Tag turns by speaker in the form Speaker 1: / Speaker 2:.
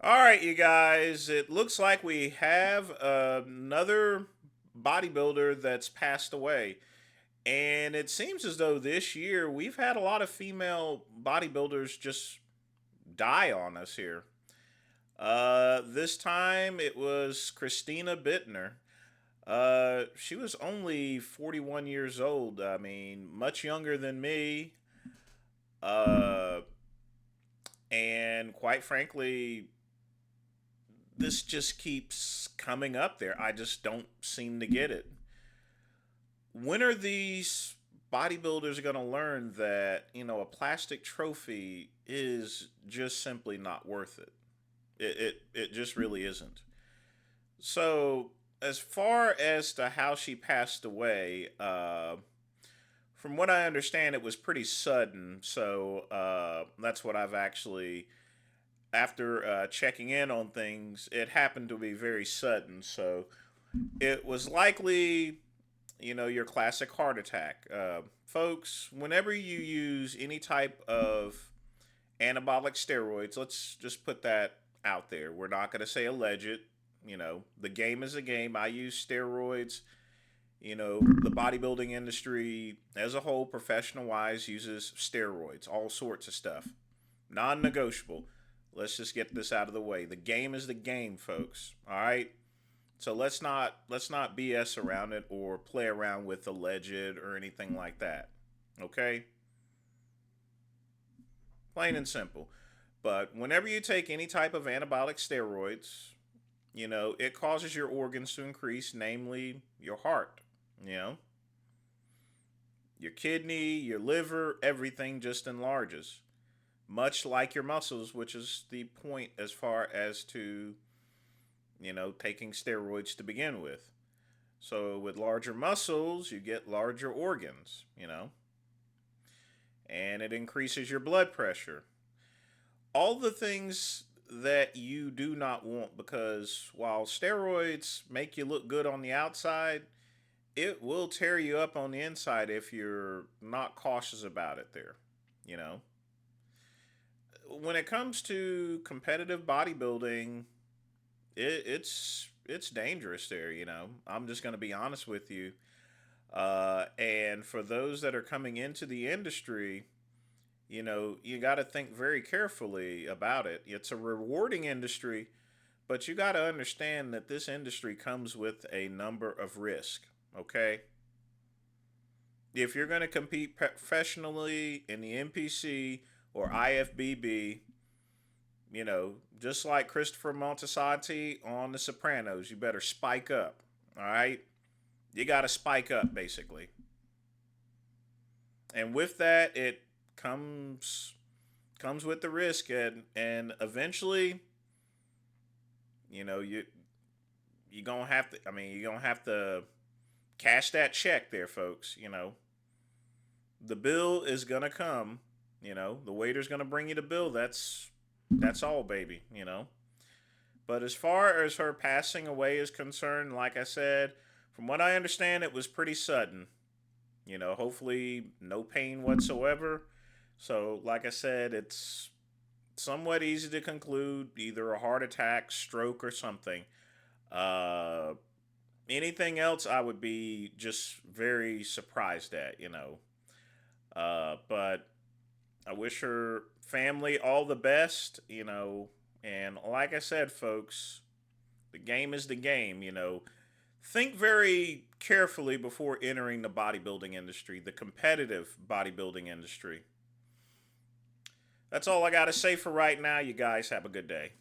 Speaker 1: All right, you guys. It looks like we have another bodybuilder that's passed away. And it seems as though this year we've had a lot of female bodybuilders just die on us here. This time it was Christina Bitner. She was only 41 years old. I mean, much younger than me. Uh, and quite frankly, this just keeps coming up there. I just don't seem to get it. When are these bodybuilders going to learn that, a plastic trophy is just simply not worth it? It just really isn't. So, as far as to how she passed away, from what I understand, it was pretty sudden. So, that's what I've actually after checking in on things, it happened to be very sudden. So it was likely, your classic heart attack. Folks, whenever you use any type of anabolic steroids, let's just put that out there. We're not going to say alleged. The game is a game. I use steroids. The bodybuilding industry as a whole, professional wise, uses steroids, all sorts of stuff. Non negotiable. Let's just get this out of the way. The game is the game, folks. All right. So let's not BS around it or play around with alleged or anything like that. Okay? Plain and simple. But whenever you take any type of anabolic steroids, it causes your organs to increase, namely your heart, you know, your kidney, your liver, everything just enlarges. Much like your muscles, which is the point as far as to, taking steroids to begin with. So with larger muscles, you get larger organs, and it increases your blood pressure. All the things that you do not want, because while steroids make you look good on the outside, it will tear you up on the inside if you're not cautious about it there, you know. When it comes to competitive bodybuilding, it's dangerous there, I'm just going to be honest with you. And for those that are coming into the industry, you got to think very carefully about it. It's a rewarding industry, but you got to understand that this industry comes with a number of risks. Okay, if you're going to compete professionally in the NPC or IFBB, just like Christopher Montesanti on The Sopranos, you better spike up. All right, you got to spike up basically, and with that, it comes with the risk, and eventually, you you're gonna have to. I mean, you're gonna have to cash that check there, folks. The bill is gonna come. The waiter's gonna bring you the bill. That's all, baby. But as far as her passing away is concerned, like I said, from what I understand, it was pretty sudden. Hopefully no pain whatsoever. So, like I said, it's somewhat easy to conclude either a heart attack, stroke, or something. Uh, Anything else, I would be just very surprised at. But I wish her family all the best. And like I said, folks, the game is the game. Think very carefully before entering the bodybuilding industry, the competitive bodybuilding industry. That's all I got to say for right now. You guys have a good day.